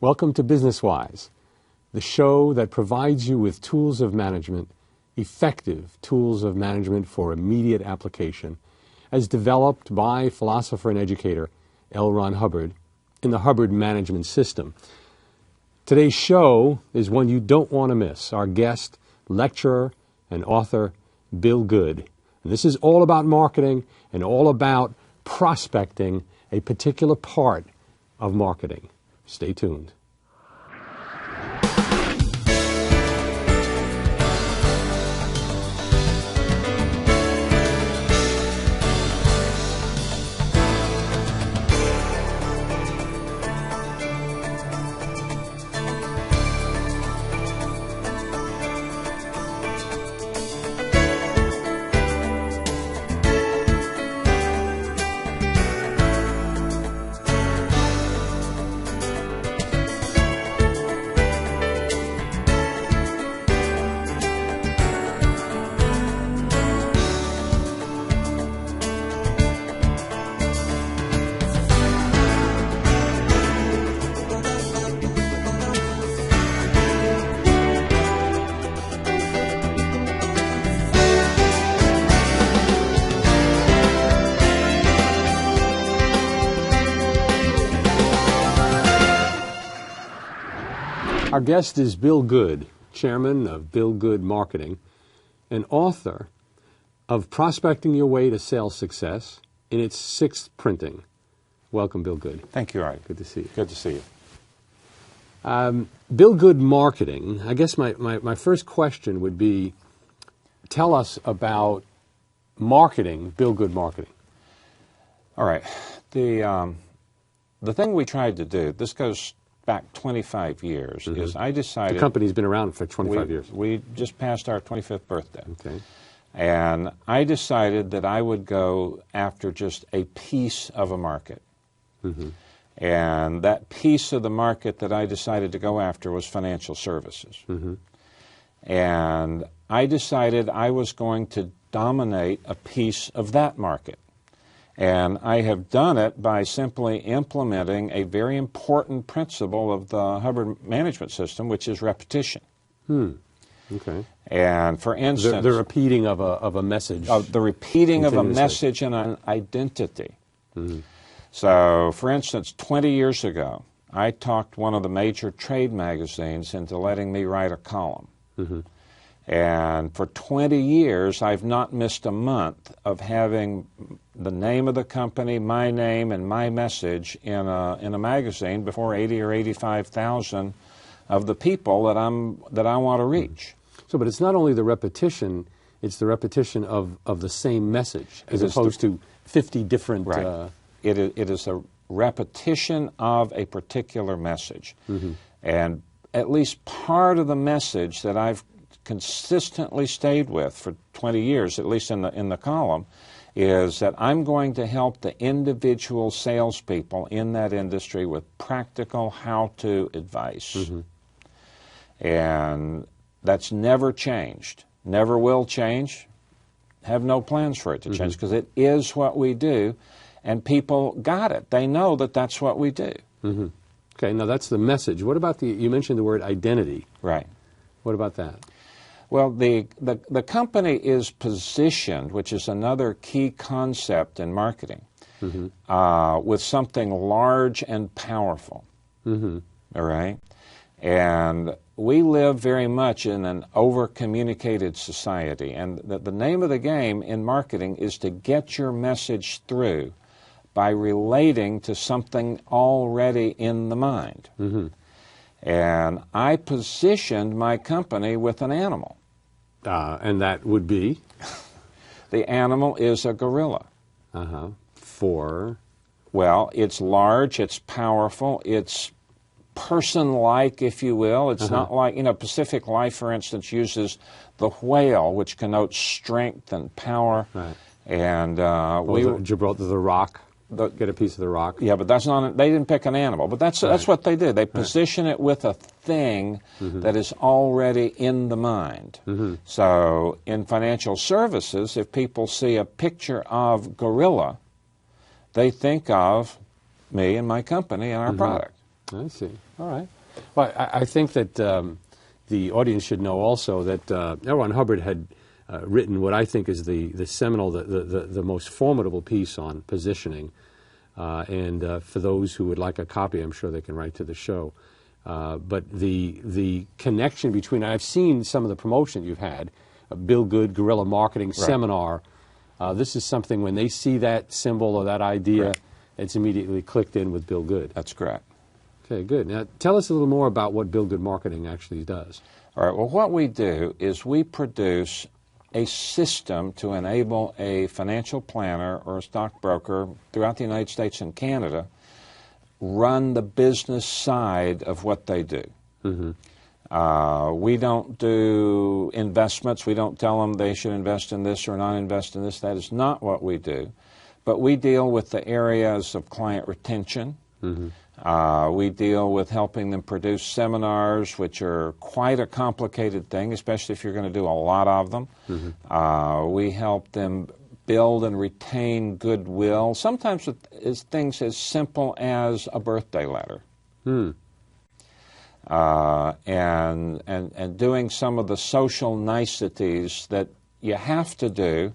Welcome to BusinessWise, the show that provides you with tools of management, effective tools of management for immediate application, as developed by philosopher and educator L. Ron Hubbard in the Hubbard Management System. Today's show is one you don't want to miss. Our guest, lecturer and author, Bill Goode. And this is all about marketing and all about prospecting a particular part of marketing. Stay tuned. Our guest is Bill Goode, chairman of Bill Goode Marketing, and author of Prospecting Your Way to Sales Success in its 6th printing. Welcome, Bill Goode. Thank you, Art. Good to see you. Good to see Bill you. Goode Marketing, I guess my first question would be, tell us about marketing, Bill Goode Marketing. All right. The thing we tried to do, this goes back 25 years, is I decided... The company's been around for 25 years. We just passed our 25th birthday. Okay. And I decided that I would go after just a piece of a market. And that piece of the market that I decided to go after was financial services. And I decided I was going to dominate a piece of that market. And I have done it by simply implementing a very important principle of the Hubbard Management System, which is repetition. Okay. And for instance... The repeating of a message. The repeating of a message and an identity. So, for instance, 20 years ago, I talked one of the major trade magazines into letting me write a column. And for 20 years, I've not missed a month of having the name of the company, my name, and my message in a magazine before 80 or 85,000 of the people that I want to reach. So, but it's not only the repetition; it's the repetition of the same message, as opposed to 50 different. Right. It is a repetition of a particular message, and at least part of the message that I've consistently stayed with for 20 years, at least in the column, is that I'm going to help the individual salespeople in that industry with practical how-to advice. And that's never changed, never will change, have no plans for it to change, because it is what we do, and people got it. They know that that's what we do. Okay, now that's the message. What about you mentioned the word identity. Right. What about that? Well, the company is positioned, which is another key concept in marketing, with something large and powerful. All right? And we live very much in an over-communicated society, and the name of the game in marketing is to get your message through by relating to something already in the mind. And I positioned my company with an animal. And that would be? The animal is a gorilla. For? Well, it's large, it's powerful, it's person-like, if you will. It's not like, Pacific Life, for instance, uses the whale, which connotes strength and power. Right. And Gibraltar, the rock. Get a piece of the rock. Yeah, but that's not. They didn't pick an animal, but that's what they did. They position it with a thing that is already in the mind. So in financial services, if people see a picture of gorilla, they think of me and my company and our product. I see. All right. Well, I think that the audience should know also that L. Ron Hubbard had written what I think is the seminal, the most formidable piece on positioning. And for those who would like a copy, I'm sure they can write to the show. But the connection between, I've seen some of the promotion you've had, Bill Goode, Guerrilla Marketing Seminar. This is something when they see that symbol or that idea, it's immediately clicked in with Bill Goode. That's correct. Okay, good. Now, tell us a little more about what Bill Goode Marketing actually does. All right, well, what we do is we produce a system to enable a financial planner or a stockbroker throughout the United States and Canada run the business side of what they do. We don't do investments. We don't tell them they should invest in this or not invest in this. That is not what we do. But we deal with the areas of client retention. We deal with helping them produce seminars, which are quite a complicated thing, especially if you're going to do a lot of them. We help them build and retain goodwill, sometimes with things as simple as a birthday letter. And doing some of the social niceties that you have to do,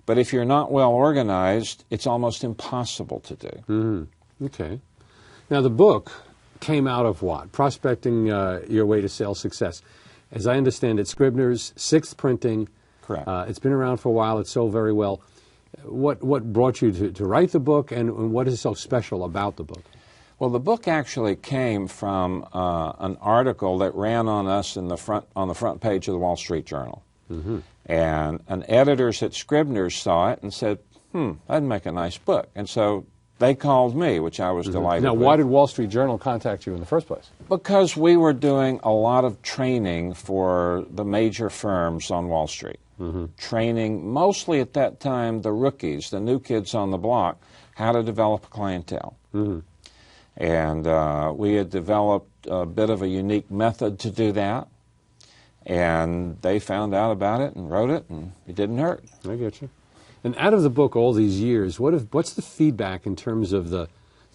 but if you're not well organized, it's almost impossible to do. Okay. Now, the book came out of what? Prospecting Your Way to Sales Success. As I understand it, Scribner's, 6th printing. Correct. It's been around for a while. It's sold very well. What brought you to write the book, and what is so special about the book? Well, the book actually came from an article that ran on us on the front page of the Wall Street Journal. And editors at Scribner's saw it and said, that'd make a nice book. And so they called me, which I was delighted with. Now, why did Wall Street Journal contact you in the first place? Because we were doing a lot of training for the major firms on Wall Street. Training mostly at that time the rookies, the new kids on the block, how to develop a clientele. And we had developed a bit of a unique method to do that. And they found out about it and wrote it, and it didn't hurt. I get you. And out of the book all these years, what's the feedback in terms of the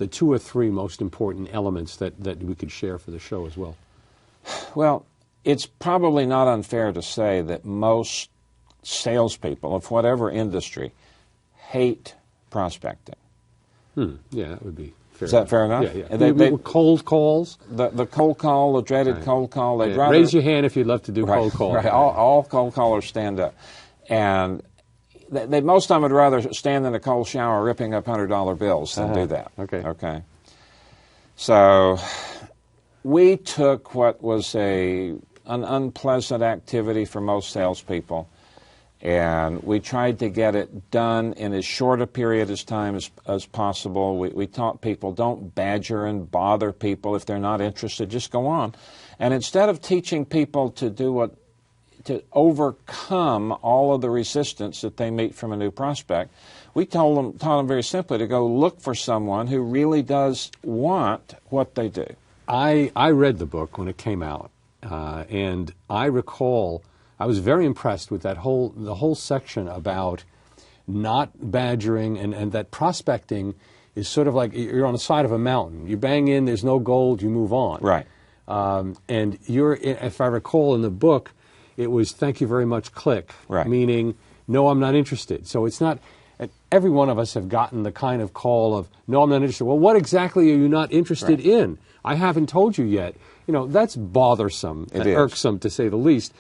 2 or 3 most important elements that we could share for the show as well? Well, it's probably not unfair to say that most salespeople of whatever industry hate prospecting. Yeah, that would be fair. Is that fair enough? Yeah, yeah. They cold calls? The cold call, the dreaded cold call. They'd rather, raise your hand if you'd love to do cold calls. Right, all cold callers stand up. And they most of them would rather stand in a cold shower ripping up $100 bills than do that. Okay. So we took what was an unpleasant activity for most salespeople, and we tried to get it done in as short a period of time as possible. We taught people, don't badger and bother people if they're not interested, just go on. And instead of teaching people to overcome all of the resistance that they meet from a new prospect, we taught them very simply to go look for someone who really does want what they do. I read the book when it came out, and I recall I was very impressed with the whole section about not badgering and that prospecting is sort of like you're on the side of a mountain. You bang in, there's no gold, you move on. Right. And if I recall in the book, it was thank you very much, click, meaning no, I'm not interested. So it's not, every one of us have gotten the kind of call of no, I'm not interested. Well, what exactly are you not interested in? I haven't told you yet. That's bothersome, irksome to say the least.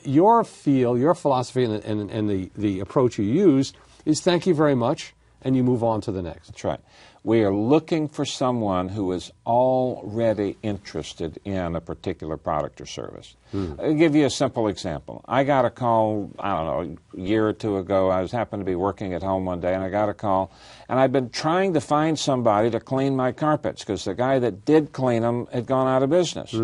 Your philosophy and the approach you use is thank you very much, and you move on to the next. That's right. We are looking for someone who is already interested in a particular product or service. I'll give you a simple example. I got a call, I don't know, a year or two ago. I happened to be working at home one day, and I got a call. And I'd been trying to find somebody to clean my carpets because the guy that did clean them had gone out of business.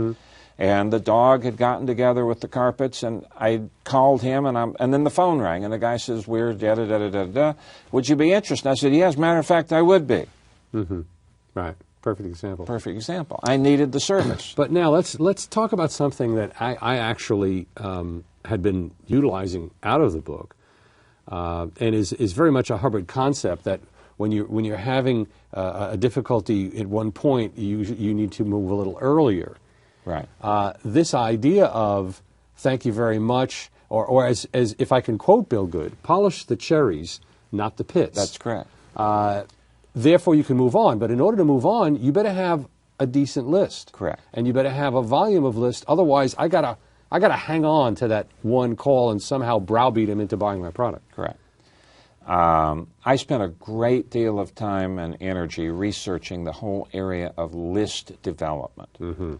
And the dog had gotten together with the carpets, and I called him, and then the phone rang, and the guy says, we're da-da-da-da-da-da. Would you be interested? I said, yeah, as a matter of fact, I would be. Right. Perfect example. Perfect example. I needed the service. But now let's talk about something that I actually had been utilizing out of the book, and is very much a Hubbard concept that when you're having a difficulty at one point, you need to move a little earlier. Right. This idea of thank you very much, or as if I can quote Bill Goode, polish the cherries, not the pits. That's correct. Therefore, you can move on. But in order to move on, you better have a decent list. Correct. And you better have a volume of list. Otherwise, I gotta hang on to that one call and somehow browbeat him into buying my product. Correct. I spent a great deal of time and energy researching the whole area of list development. Mm-hmm.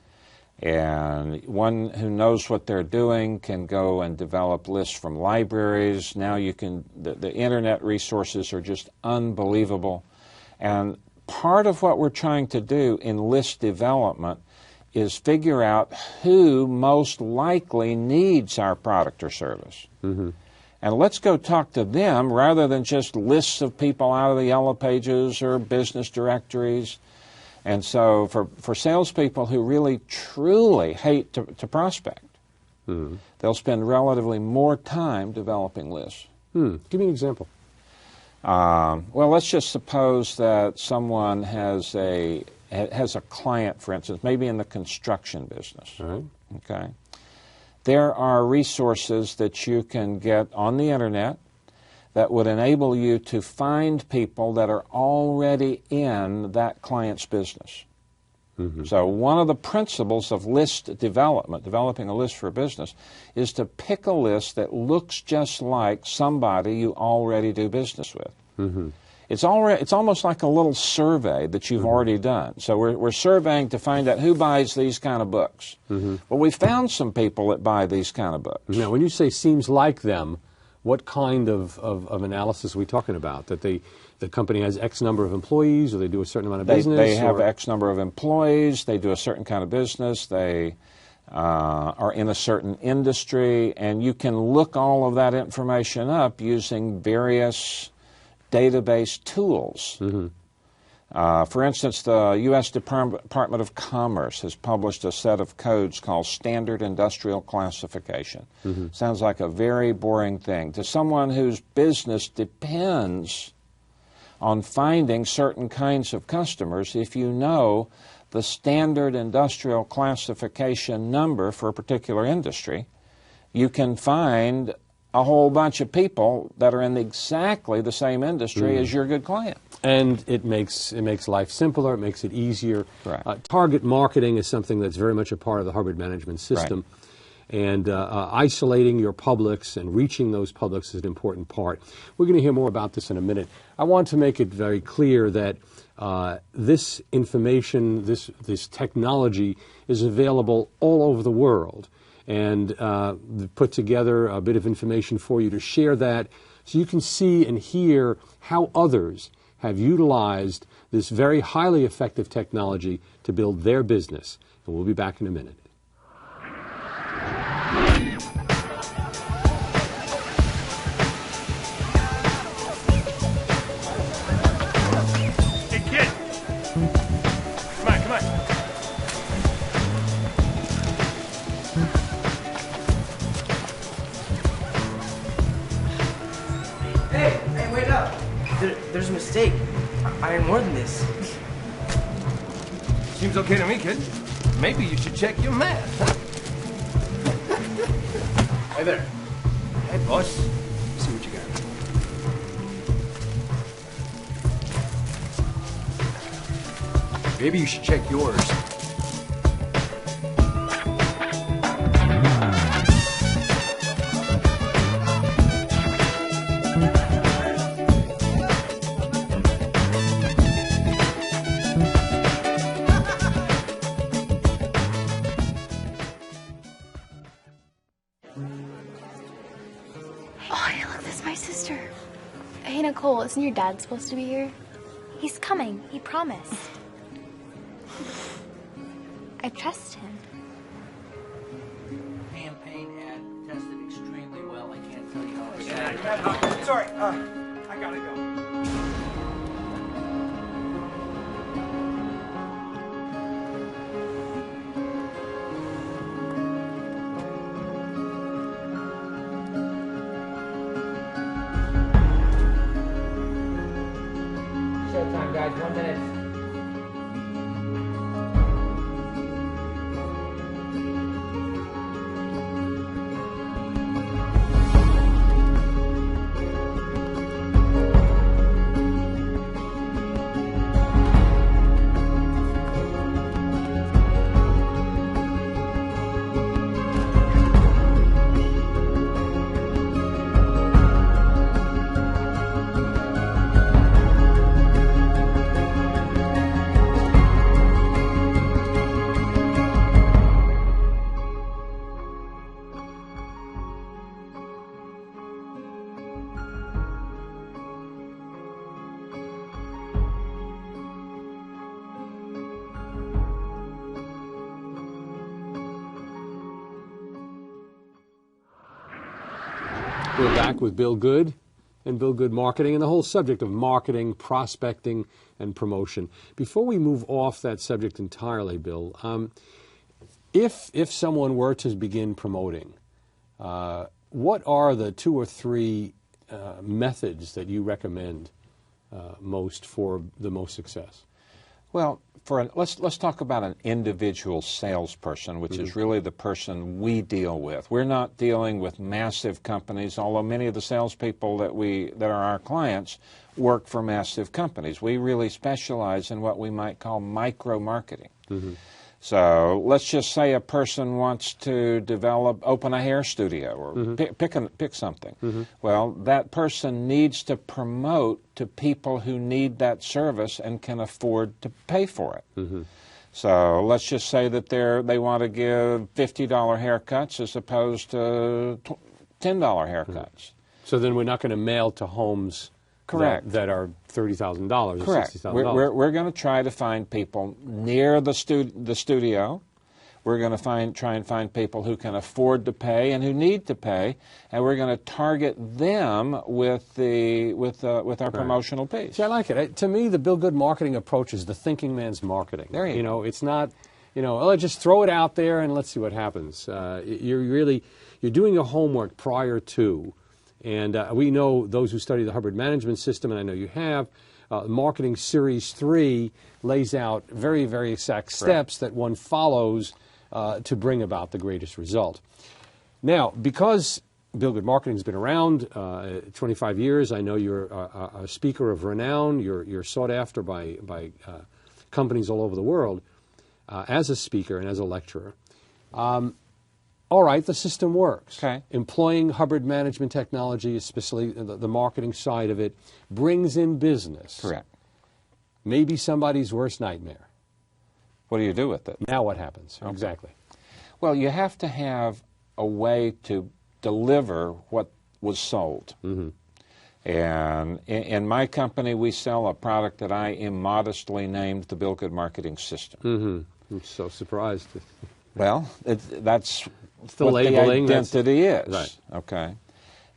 And one who knows what they're doing can go and develop lists from libraries. Now you can, the internet resources are just unbelievable. And part of what we're trying to do in list development is figure out who most likely needs our product or service. Mm-hmm. And let's go talk to them rather than just lists of people out of the Yellow Pages or business directories. And so for salespeople who really, truly hate to prospect, mm-hmm. they'll spend relatively more time developing lists. Give me an example. Well, let's just suppose that someone has a client, for instance, maybe in the construction business. All right. Okay. There are resources that you can get on the internet that would enable you to find people that are already in that client's business. Mm-hmm. So one of the principles of list development, developing a list for a business, is to pick a list that looks just like somebody you already do business with. Mm-hmm. It's almost like a little survey that you've already done. So we're surveying to find out who buys these kind of books. Mm-hmm. Well, we found some people that buy these kind of books. Now, when you say seems like them, what kind of analysis are we talking about? That the company has X number of employees, or they do a certain amount of business? They have X number of employees, they do a certain kind of business, they are in a certain industry, and you can look all of that information up using various database tools. Mm-hmm. For instance, the U.S. Department of Commerce has published a set of codes called Standard Industrial Classification. Mm-hmm. Sounds like a very boring thing. To someone whose business depends on finding certain kinds of customers, if you know the Standard Industrial Classification number for a particular industry, you can find a whole bunch of people that are in exactly the same industry as your good client. And it makes life simpler. It makes it easier. Right. Target marketing is something that's very much a part of the Hubbard management system. Right. And isolating your publics and reaching those publics is an important part. We're going to hear more about this in a minute. I want to make it very clear that this information, this technology is available all over the world. And put together a bit of information for you to share that so you can see and hear how others have utilized this very highly effective technology to build their business. And we'll be back in a minute. Hey, kid! Come on. Hey, wait up. There's a mistake. I earn more than this. Seems okay to me, kid. Maybe you should check your math, huh? Hey there. Hey, boss. See what you got. Maybe you should check yours. Nicole, isn't your dad supposed to be here? He's coming. He promised. I trust him. Campaign ad tested extremely well. I can't tell you how excited. Sorry, I gotta go. 1 minute. We're back with Bill Goode and Bill Goode Marketing and the whole subject of marketing, prospecting, and promotion. Before we move off that subject entirely, Bill, if someone were to begin promoting, what are the 2 or 3 methods that you recommend most for the most success? Well, let's talk about an individual salesperson, which is really the person we deal with. We're not dealing with massive companies, although many of the salespeople that are our clients work for massive companies. We really specialize in what we might call micro-marketing. So let's just say a person wants to open a hair studio or pick something. Well, that person needs to promote to people who need that service and can afford to pay for it. So let's just say that they want to give $50 haircuts as opposed to $10 haircuts. So then we're not going to mail to homes that are $30,000 or $60,000. We're going to try to find people near the studio. We're going to try and find people who can afford to pay and who need to pay, and we're going to target them with our promotional piece. See, I like it. To me, the Bill Goode marketing approach is the thinking man's marketing. There you go. It's not, let's just throw it out there and let's see what happens. You're doing your homework prior to. And we know those who study the Hubbard Management System, and I know you have, Marketing Series 3 lays out very, very exact steps that one follows to bring about the greatest result. Now, because Bill Goode Marketing has been around 25 years, I know you're a speaker of renown. You're sought after by companies all over the world as a speaker and as a lecturer. All right, the system works. Okay. Employing Hubbard Management Technology, especially the marketing side of it, brings in business. Correct. Maybe somebody's worst nightmare. What do you do with it? Now what happens? Okay. Exactly. Well, you have to have a way to deliver what was sold. And in my company, we sell a product that I immodestly named the Bill Goode Marketing System. I'm so surprised. Well, that's the what labeling, the identity is. Right. Okay.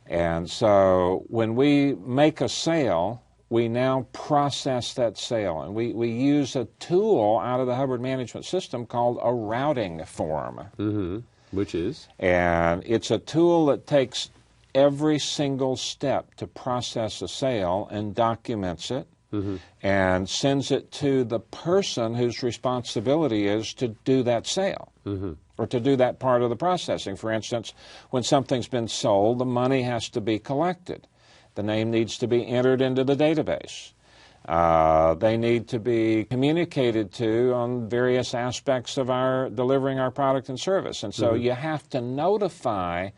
And so when we make a sale, we now process that sale. And we use a tool out of the Hubbard Management System called a routing form. Which is? And it's a tool that takes every single step to process a sale and documents it. And sends it to the person whose responsibility is to do that sale or to do that part of the processing. For instance, when something's been sold, the money has to be collected. The name needs to be entered into the database. They need to be communicated to on various aspects of delivering our product and service. And so you have to notify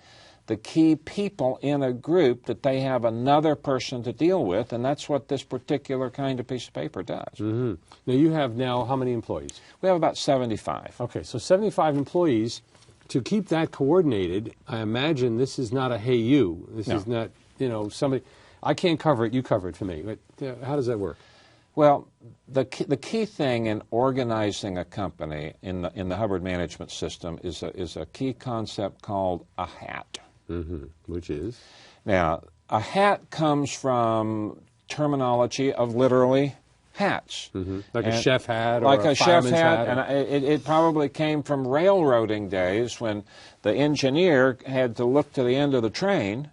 the key people in a group that they have another person to deal with, and that's what this particular kind of piece of paper does. Now, you have how many employees? We have about 75. Okay, so 75 employees. To keep that coordinated, I imagine this is not a hey you. This is not, somebody, I can't cover it, you cover it for me. But how does that work? Well, the key thing in organizing a company in the Hubbard Management System is a key concept called a hat. Which is? Now, a hat comes from terminology of literally hats. Like a chef hat or like a chef fireman's hat. And it probably came from railroading days when the engineer had to look to the end of the train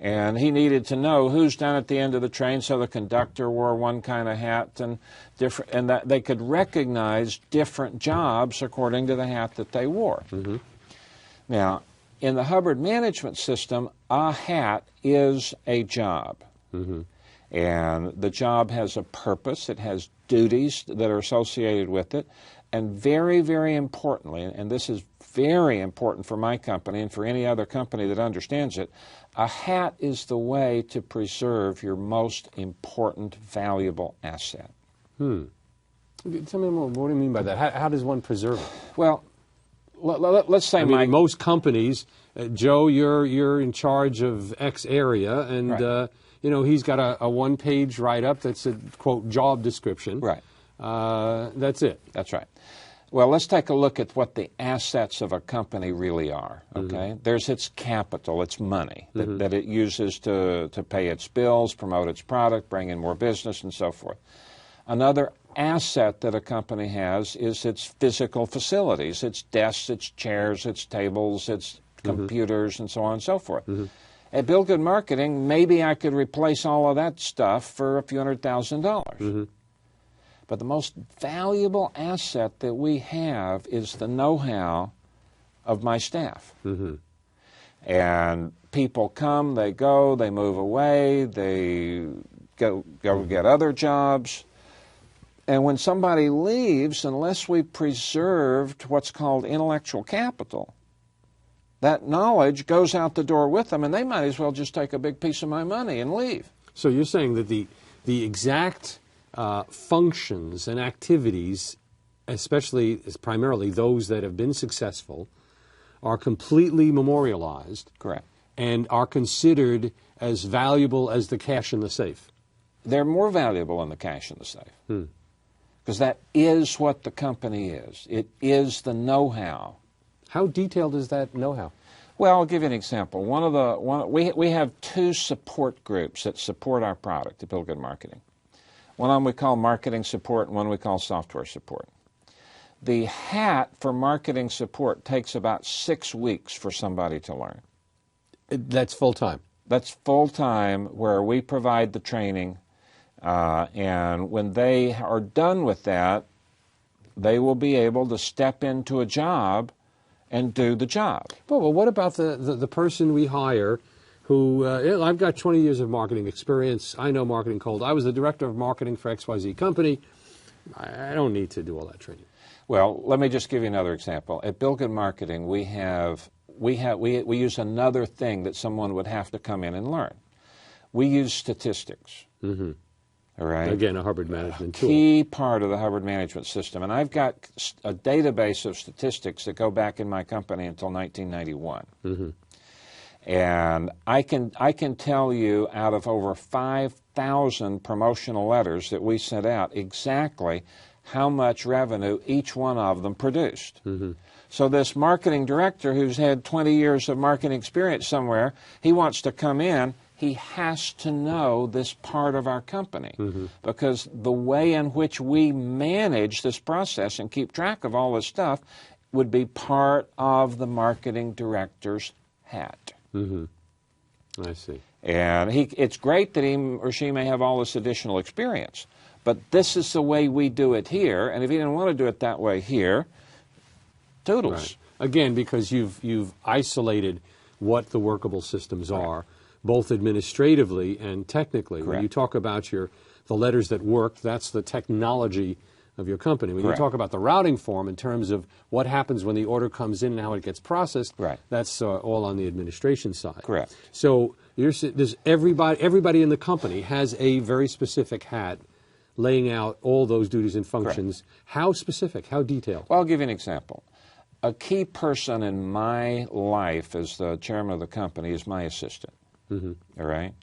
And he needed to know who's down at the end of the train, so the conductor wore one kind of hat and different, and that they could recognize different jobs according to the hat that they wore. Now, in the Hubbard management system, a hat is a job. And the job has a purpose, it has duties that are associated with it, and very, very importantly, and this is very important for my company and for any other company that understands it, a hat is the way to preserve your most important, valuable asset. Tell me more, what do you mean by that? How does one preserve it? Well, let's say most companies, Joe, you're in charge of X area, and Right. He's got a one-page write-up that's a, quote, job description. Right. That's it. That's right. Well, let's take a look at what the assets of a company really are, okay? There's its capital, its money, that it uses to pay its bills, promote its product, bring in more business, and so forth. Another asset that a company has is its physical facilities, its desks, its chairs, its tables, its computers, and so on and so forth. At Bill Goode Marketing, maybe I could replace all of that stuff for a few $100,000. But the most valuable asset that we have is the know-how of my staff. And people come, they go, they move away, they go get other jobs. And when somebody leaves, unless we preserved what's called intellectual capital, that knowledge goes out the door with them, and they might as well just take a big piece of my money and leave. So you're saying that the exact functions and activities, especially primarily those that have been successful, are completely memorialized. Correct. And are considered as valuable as the cash in the safe. They're more valuable than the cash in the safe. Because that is what the company is. It is the know-how. How detailed is that know-how? Well, I'll give you an example. We have two support groups that support our product at Bill Goode Marketing. One of them we call marketing support, and one we call software support. The hat for marketing support takes about 6 weeks for somebody to learn. That's full-time? That's full-time, where we provide the training, and when they are done with that, they will be able to step into a job and do the job. Well, what about the person we hire who, I've got 20 years of marketing experience, I know marketing cold, I was the director of marketing for XYZ company, I don't need to do all that training. Well, let me just give you another example. At Bill Goode Marketing, we use another thing that someone would have to come in and learn. We use statistics. All right? Again, a Hubbard management tool. Key part of the Hubbard management system. And I've got a database of statistics that go back in my company until 1991. And I can tell you out of over 5,000 promotional letters that we sent out exactly how much revenue each one of them produced. So this marketing director who's had 20 years of marketing experience somewhere, he wants to come in, he has to know this part of our company, because the way in which we manage this process and keep track of all this stuff would be part of the marketing director's hat. I see. And it's great that he or she may have all this additional experience, but this is the way we do it here, and if he didn't want to do it that way here, toodles. Right. Again, because you've isolated what the workable systems are, both administratively and technically. Correct. When you talk about the letters that work, that's the technology of your company. When you talk about the routing form in terms of what happens when the order comes in and how it gets processed, that's all on the administration side. Correct. So everybody in the company has a very specific hat laying out all those duties and functions. Correct. How specific? How detailed? Well, I'll give you an example. A key person in my life as the chairman of the company is my assistant. All right?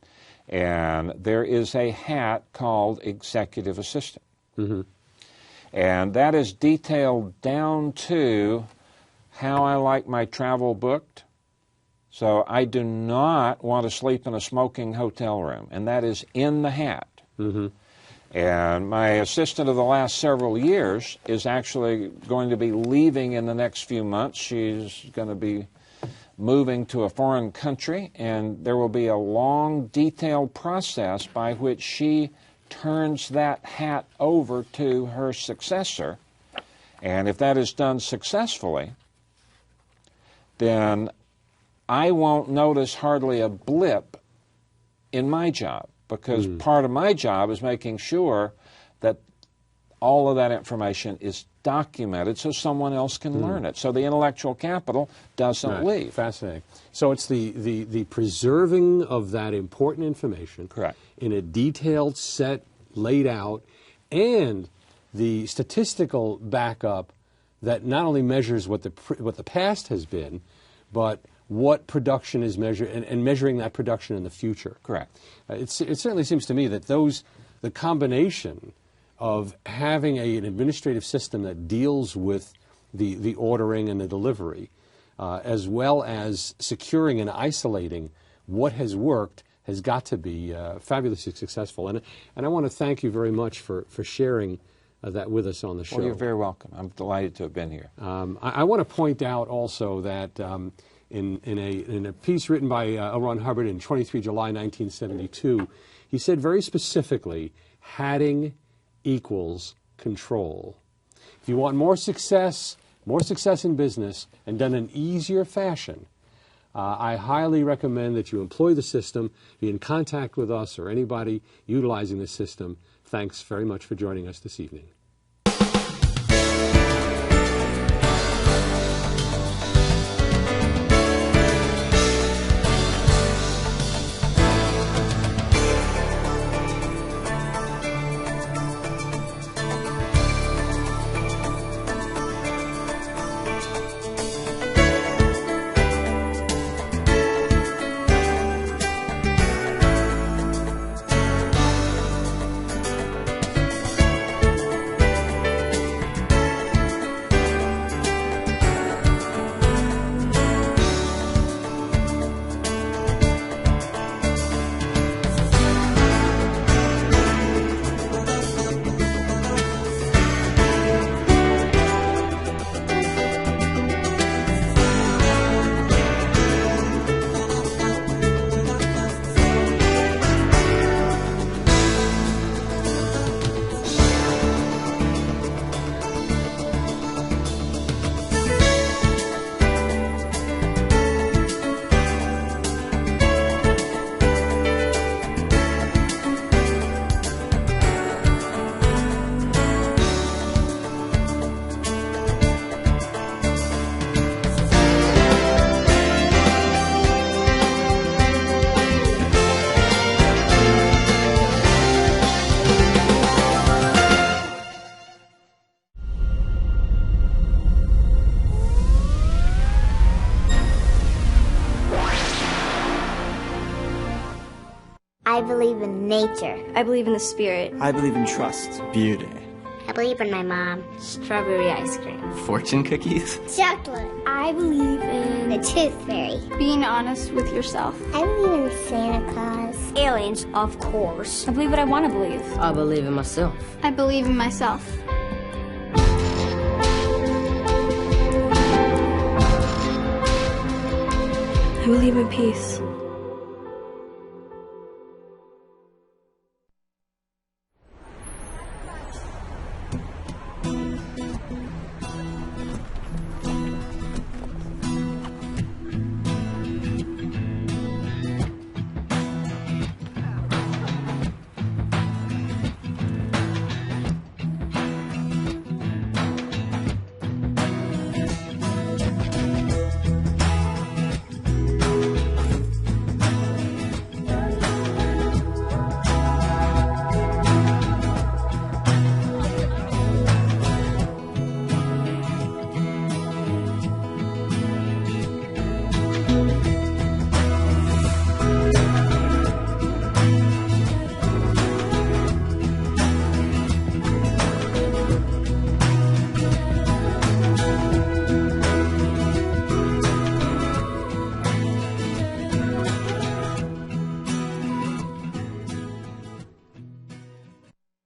And there is a hat called executive assistant. And that is detailed down to how I like my travel booked. So I do not want to sleep in a smoking hotel room, and that is in the hat. And my assistant of the last several years is actually going to be leaving in the next few months. She's going to be moving to a foreign country, and there will be a long, detailed process by which she turns that hat over to her successor. And if that is done successfully, then I won't notice hardly a blip in my job, because part of my job is making sure that all of that information is documented so someone else can learn it, so the intellectual capital doesn't leave. Fascinating. So it's the preserving of that important information. Correct. In a detailed set laid out, and the statistical backup that not only measures what the past has been, but what production is measured, and measuring that production in the future. Correct. It certainly seems to me that the combination of having an administrative system that deals with the ordering and the delivery, as well as securing and isolating what has worked, has got to be fabulously successful. And I want to thank you very much for sharing that with us on the show. Well, you're very welcome. I'm delighted to have been here. I want to point out also that in a piece written by L. Ron Hubbard in 23 July 1972, he said very specifically, hatting equals control. If you want more success in business, and done in an easier fashion, I highly recommend that you employ the system, be in contact with us or anybody utilizing the system. Thanks very much for joining us this evening. I believe in nature. I believe in the spirit. I believe in trust. Beauty. I believe in my mom. Strawberry ice cream. Fortune cookies. Chocolate. I believe in the tooth fairy. Being honest with yourself. I believe in Santa Claus. Aliens, of course. I believe what I want to believe. I believe in myself. I believe in myself. I believe in peace.